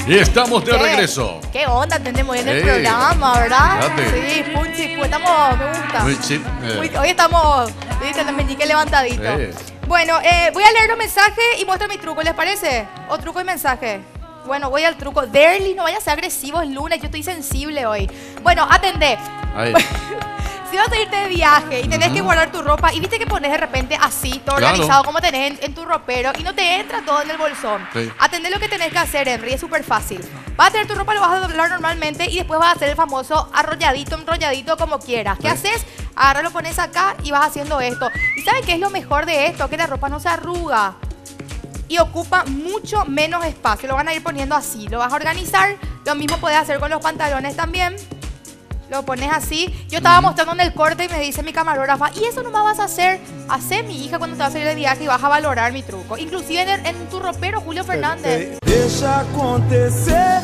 Y estamos de regreso. ¿Qué onda? Entendemos bien el programa, ¿verdad? Fíjate. Sí, Punchi, pues estamos, me gusta. Sí, Hoy estamos, viste, el meñique levantadito. Bueno, voy a leer los mensajes y muestro mi truco, ¿les parece? O truco y mensaje. Bueno, voy al truco. Derly, no vayas a ser agresivo, es lunes, yo estoy sensible hoy. Bueno, atendé. Si vas a irte de viaje y tenés que guardar tu ropa y viste que pones de repente así, todo organizado como tenés en tu ropero y no te entra todo en el bolsón. Atendé lo que tenés que hacer, Henry, es súper fácil. Vas a tener tu ropa, lo vas a doblar normalmente y después vas a hacer el famoso arrolladito, enrolladito, como quieras. ¿Qué haces? Agarra, lo pones acá y vas haciendo esto. ¿Y sabes qué es lo mejor de esto? Que la ropa no se arruga y ocupa mucho menos espacio. Lo van a ir poniendo así, lo vas a organizar. Lo mismo puedes hacer con los pantalones también. Lo pones así. Yo estaba mostrando en el corte y me dice mi camarógrafa, ¿y eso no me vas a hacer? Hacé, mi hija, cuando te vas a salir de viaje y vas a valorar mi truco. Inclusive en tu ropero, Julio Fernández. Deixa acontecer.